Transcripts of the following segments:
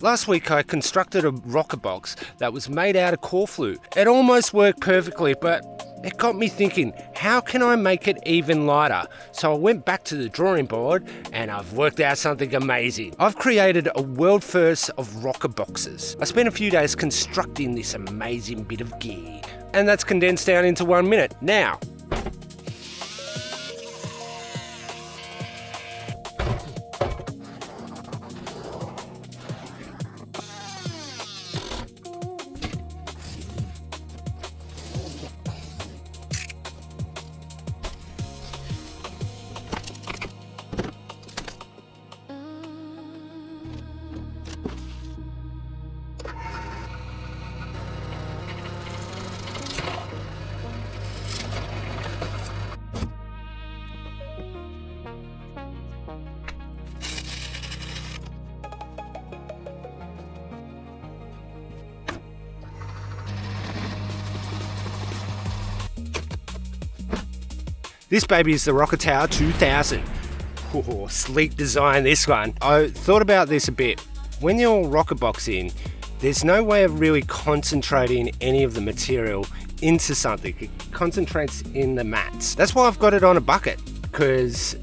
Last week I constructed a rocker box that was made out of Corflute. It almost worked perfectly, but it got me thinking, how can I make it even lighter? So I went back to the drawing board and I've worked out something amazing. I've created a world first of rocker boxes. I spent a few days constructing this amazing bit of gear, and that's condensed down into 1 minute. Now, this baby is the Rocker Tower 2000. Oh, sleek design, this one. I thought about this a bit. When you're rocker boxing, there's no way of really concentrating any of the material into something. It concentrates in the mats. That's why I've got it on a bucket, because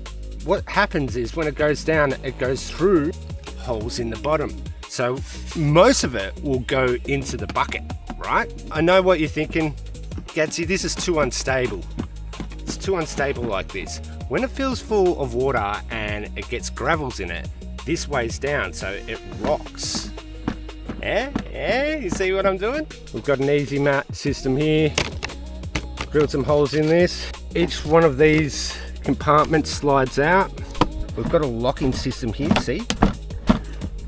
what happens is when it goes down, it goes through holes in the bottom. So most of it will go into the bucket, right? I know what you're thinking. Gatsy, this is too unstable. It's too unstable like this. When it feels full of water and it gets gravels in it, this weighs down, so it rocks. Yeah, you see what I'm doing? We've got an easy mat system here. Drilled some holes in this. Each one of these compartments slides out. We've got a locking system here, see?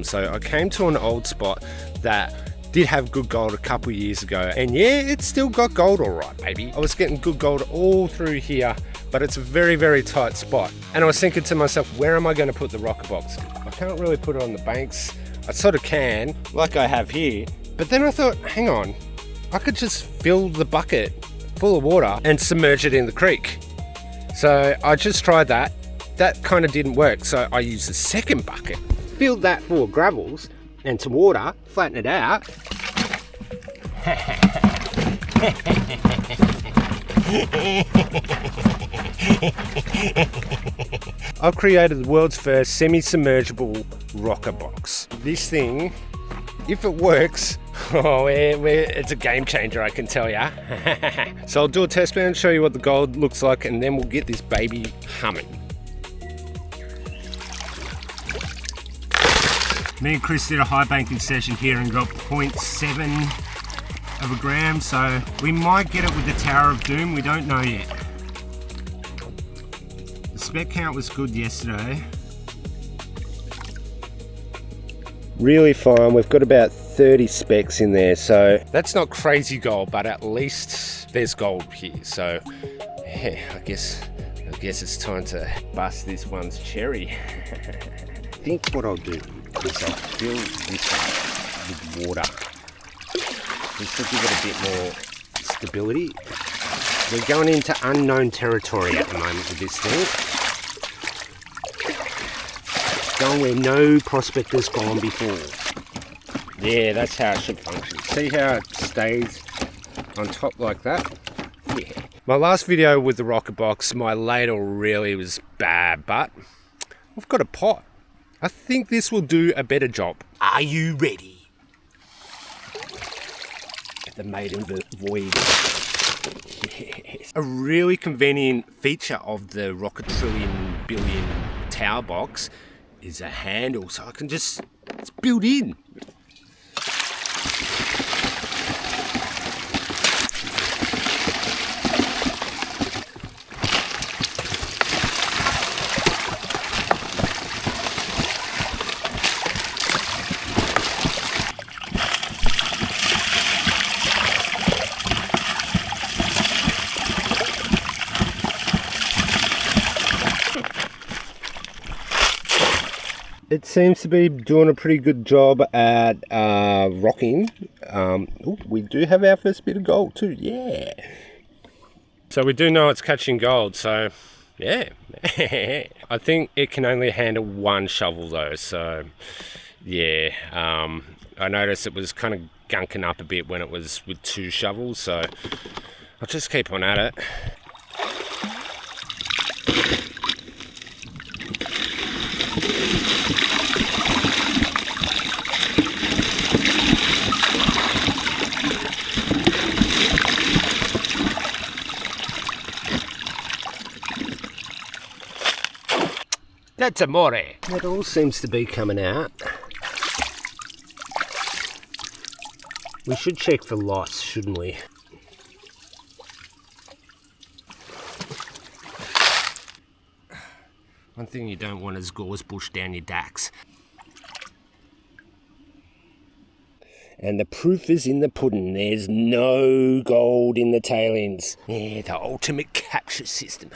So I came to an old spot that did have good gold a couple years ago, and yeah, it's still got gold all right, baby. I was getting good gold all through here, but it's a very, very tight spot. And I was thinking to myself, where am I going to put the rocker box? I can't really put it on the banks. I sort of can, like I have here, but then I thought, hang on, I could just fill the bucket full of water and submerge it in the creek. So I just tried that. That kind of didn't work, so I used the second bucket, filled that full of gravels and some water, flatten it out. I've created the world's first semi-submergible rocker box. This thing, if it works, it's a game changer, I can tell ya. So I'll do a test and show you what the gold looks like, and then we'll get this baby humming. Me and Chris did a high banking session here and got 0.7 of a gram, so we might get it with the Tower of Doom, we don't know yet. The spec count was good yesterday. Really fine, we've got about 30 specs in there, so that's not crazy gold, but at least there's gold here. So yeah, I guess it's time to bust this one's cherry. I think what I'll do is I'll fill this up with water just to give it a bit more stability. We're going into unknown territory at the moment with this thing. Going where no prospector's gone before. Yeah, that's how it should function. See how it stays on top like that? Yeah. My last video with the rocker box, my ladle really was bad, but I've got a pot. I think this will do a better job. Are you ready? The maiden voyage. Yes. A really convenient feature of the Rocket Trillion Billion Tower box is a handle, so I can just, it's built in. It seems to be doing a pretty good job at rocking. Ooh, we do have our first bit of gold too, yeah. So we do know it's catching gold, so yeah. I think it can only handle one shovel though, so yeah, I noticed it was kind of gunking up a bit when it was with 2 shovels, so I'll just keep on at it. That's amore. That all seems to be coming out. We should check for loss, shouldn't we? One thing you don't want is gauze bush down your dacks. And the proof is in the pudding. There's no gold in the tailings. Yeah, the ultimate capture system.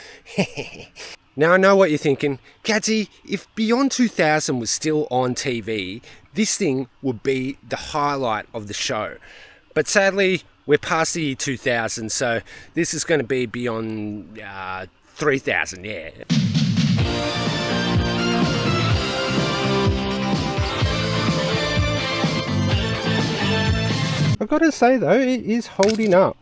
Now I know what you're thinking. Katsy, if Beyond 2000 was still on TV, this thing would be the highlight of the show. But sadly, we're past the year 2000, so this is going to be Beyond 3000, yeah. I've got to say though, it is holding up.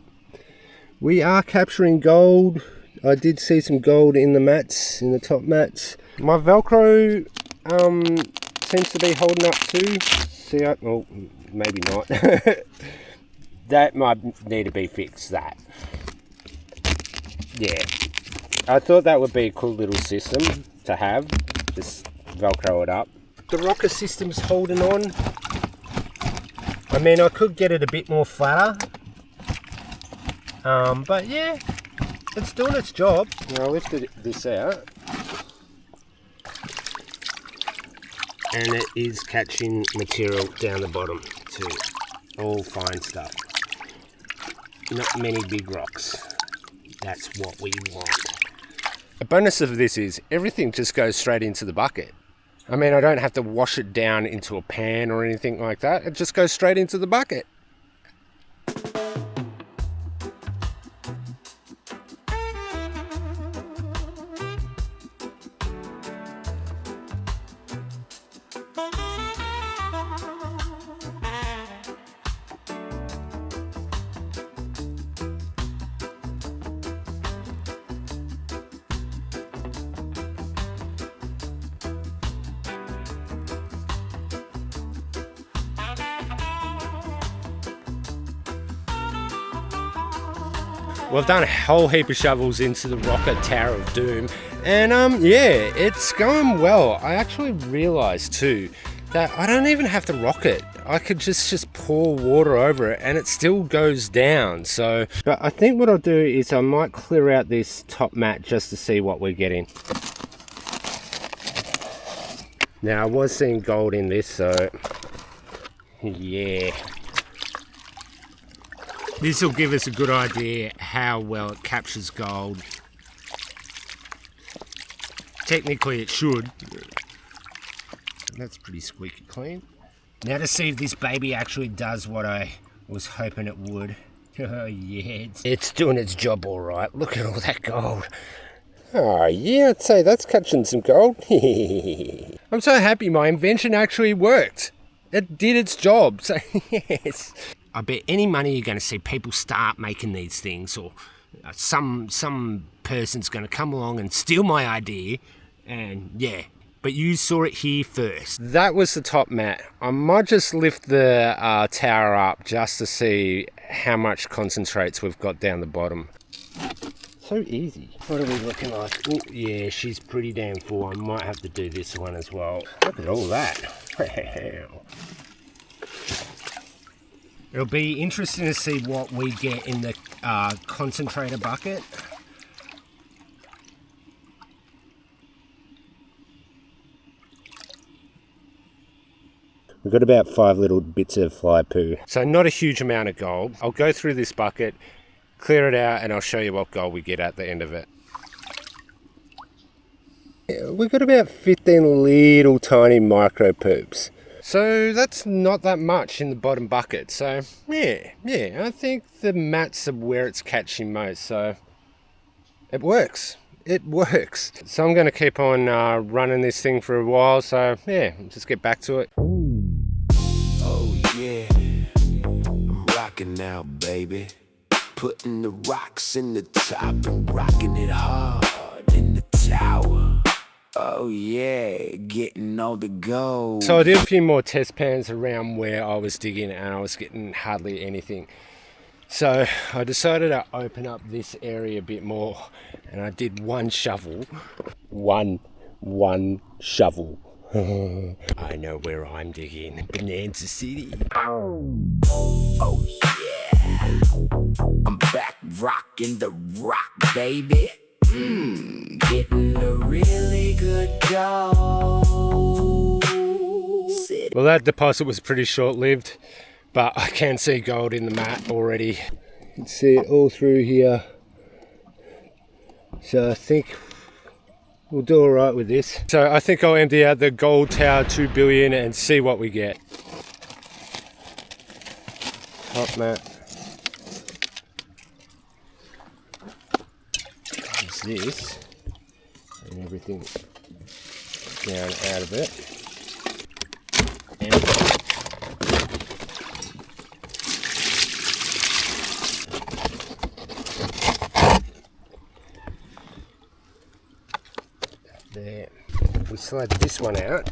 We are capturing gold. I did see some gold in the mats, in the top mats. My Velcro seems to be holding up too. See, well, maybe not. That might need to be fixed, that. Yeah. I thought that would be a cool little system to have. Just Velcro it up. The rocker system's holding on. I mean, I could get it a bit more flatter. But yeah. It's doing its job. Now I lifted this out and it is catching material down the bottom too. All fine stuff. Not many big rocks. That's what we want. The bonus of this is everything just goes straight into the bucket. I mean, I don't have to wash it down into a pan or anything like that. It just goes straight into the bucket. Well, I've done a whole heap of shovels into the rocker Tower of Doom, and yeah, it's going well. I actually realised too that I don't even have to rock it. I could just pour water over it and it still goes down. So, but I think what I'll do is I might clear out this top mat just to see what we're getting. Now I was seeing gold in this, so yeah. This will give us a good idea how well it captures gold. Technically it should. That's pretty squeaky clean. Now to see if this baby actually does what I was hoping it would. Oh yeah, it's doing its job all right. Look at all that gold. Oh yeah, I'd say that's catching some gold. I'm so happy my invention actually worked. It did its job, so yes. I bet any money you're going to see people start making these things, or some person's going to come along and steal my idea, and yeah, but you saw it here first. That was the top mat. I might just lift the tower up just to see how much concentrates we've got down the bottom. So easy. What are we looking like? Ooh, yeah, she's pretty damn full. I might have to do this one as well. Look at all that. Wow. It'll be interesting to see what we get in the concentrator bucket. We've got about 5 little bits of fly poo. So not a huge amount of gold. I'll go through this bucket, clear it out, and I'll show you what gold we get at the end of it. We've got about 15 little tiny micro poops. So that's not that much in the bottom bucket. So yeah, I think the mats are where it's catching most. So it works. It works. So I'm going to keep on running this thing for a while. So yeah, just get back to it. Yeah, I'm rocking now, baby. Putting the rocks in the top and rocking it hard in the tower. Oh yeah, getting all the gold. So I did a few more test pans around where I was digging and I was getting hardly anything. So I decided to open up this area a bit more and I did one shovel. One shovel. I know where I'm digging. Bonanza City. Oh yeah, I'm back rocking the rock, baby. Getting a really good gold. Well, that deposit was pretty short-lived, but I can see gold in the mat already. You can see it all through here. So I think we'll do all right with this. So I think I'll empty out the gold tower 2 billion and see what we get. Top mat. There's this. And everything down out of it. And there. We slide this one out.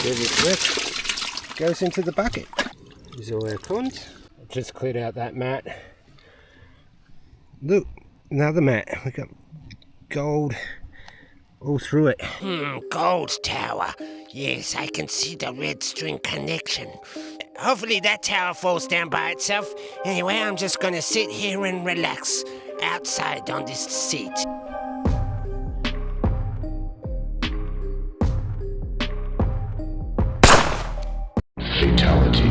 Everything left goes into the bucket. Here's all our cons. I've just cleared out that mat. Look, another mat. We've got gold all through it. Gold tower. Yes, I can see the red string connection. Hopefully that tower falls down by itself. Anyway, I'm just gonna sit here and relax outside on this seat. Fatality.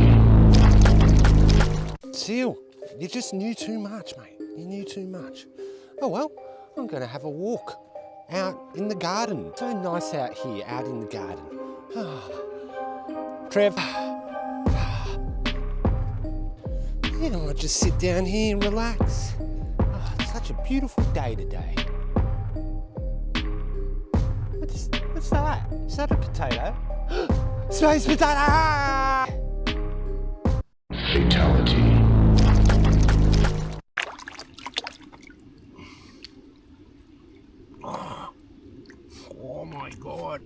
Seal, you just knew too much, mate. You knew too much. Oh well, I'm gonna have a walk out in the garden. So nice out here, out in the garden. Trev, you know, I just sit down here and relax. Oh, it's such a beautiful day today. What's that? Is that a potato? Space potato! Fatality. Oh my god.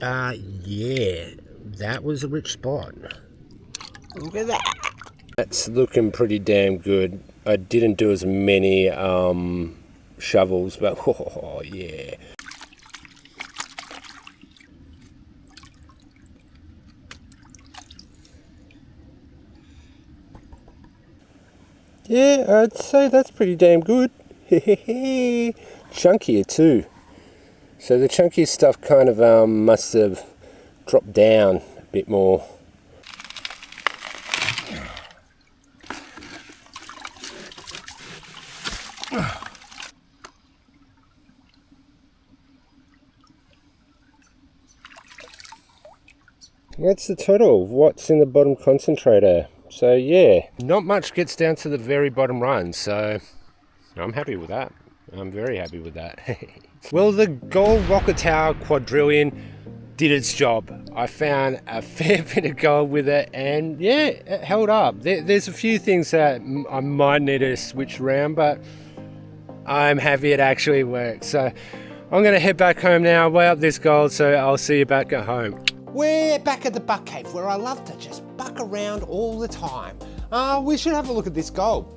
Yeah, that was a rich spot. Look at that. That's looking pretty damn good. I didn't do as many shovels, but oh yeah. Yeah, I'd say that's pretty damn good. Chunkier too. So the chunky stuff kind of must have dropped down a bit more. That's the total of what's in the bottom concentrator. So yeah, not much gets down to the very bottom run, so I'm happy with that. I'm very happy with that. Well, the gold rocket tower quadrillion did its job. I found a fair bit of gold with it, and yeah, it held up. There's a few things that I might need to switch around, but I'm happy it actually worked. So I'm gonna head back home now, weigh up this gold, so I'll see you back at home. We're back at the buck cave where I love to just buck around all the time. We should have a look at this gold.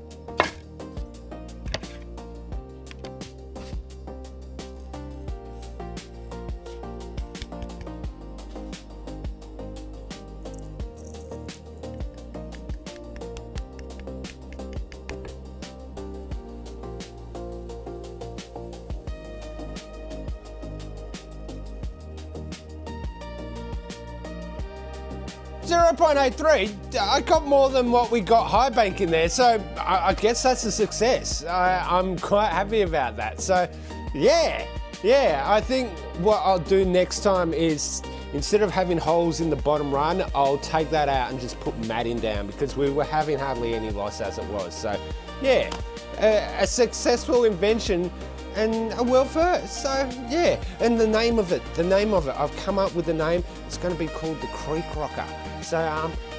.83, I got more than what we got high bank in there, so I guess that's a success. I'm quite happy about that. So yeah, I think what I'll do next time is, instead of having holes in the bottom run, I'll take that out and just put matting down, because we were having hardly any loss as it was. So yeah, a successful invention and a world first. So yeah, and the name of it, I've come up with the name. It's going to be called the Creek Rocker. So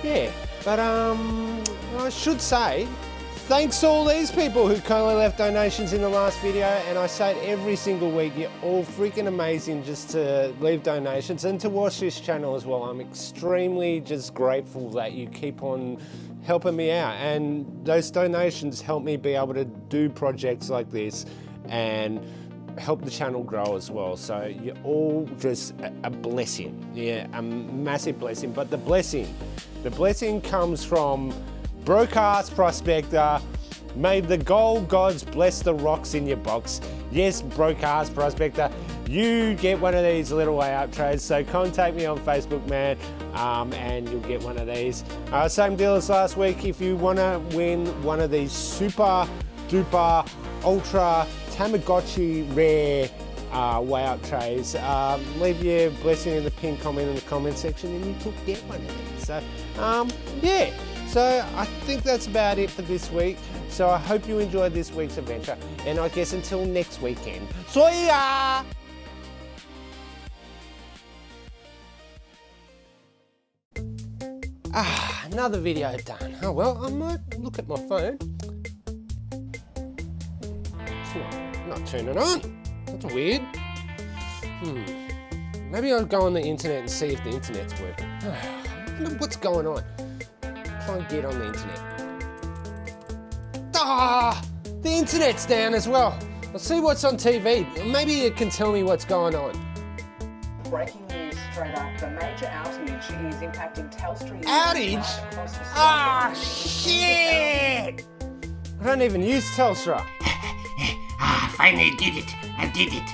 yeah, but I should say, thanks to all these people who kindly left donations in the last video, and I say it every single week, you're all freaking amazing just to leave donations and to watch this channel as well. I'm extremely just grateful that you keep on helping me out, and those donations help me be able to do projects like this and help the channel grow as well. So you're all just a blessing, yeah, a massive blessing. But the blessing comes from Broadcast Prospector. May the gold gods bless the rocks in your box. Yes, Broadcast Prospector, you get one of these little way up trades. So contact me on Facebook, man, and you'll get one of these. Same deal as last week. If you want to win one of these super duper ultra Tamagotchi rare way up trays, leave your blessing in the pinned comment in the comment section and you could get one of these. So yeah, so I think that's about it for this week. So I hope you enjoyed this week's adventure, and I guess until next weekend, see ya! Another video done. Oh well, I might look at my phone. It's not turning on. That's weird. Maybe I'll go on the internet and see if the internet's working. I wonder what's going on. Try and get on the internet. The internet's down as well. I'll see what's on TV. Maybe it can tell me what's going on. Breaking news straight up. The major outage is impacting Telstra. Outage? Shit! I don't even use Telstra. Finally did it. I did it.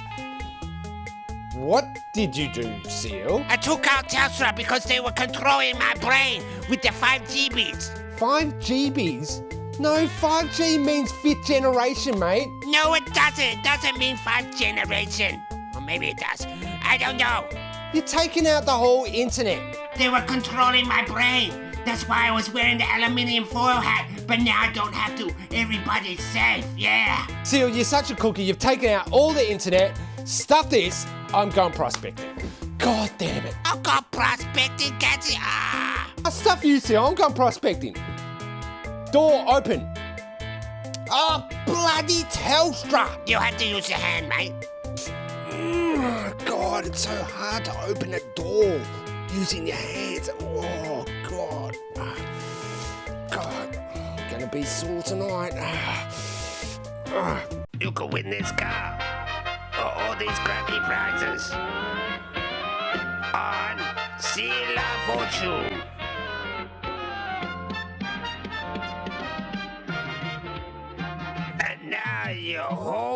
What did you do, Seal? I took out Telstra because they were controlling my brain with the 5 GBs. 5 GBs? No, 5G means 5th generation, mate. No, it doesn't. It doesn't mean 5th generation. Or maybe it does. I don't know. You're taking out the whole internet. They were controlling my brain. That's why I was wearing the aluminium foil hat. But now I don't have to. Everybody's safe, yeah. Seal, you're such a cookie. You've taken out all the internet. Stuff this. I'm going prospecting. God damn it. I'll go prospecting, Gatsy. Stuff you, Seal. I'm going prospecting. Door open. Bloody Telstra. You have to use your hand, mate. God, it's so hard to open a door using your hands. Oh, God. God, I'm gonna be sore tonight. You could win this car. Or all these crappy prizes. On See La Fortune. And now you're home.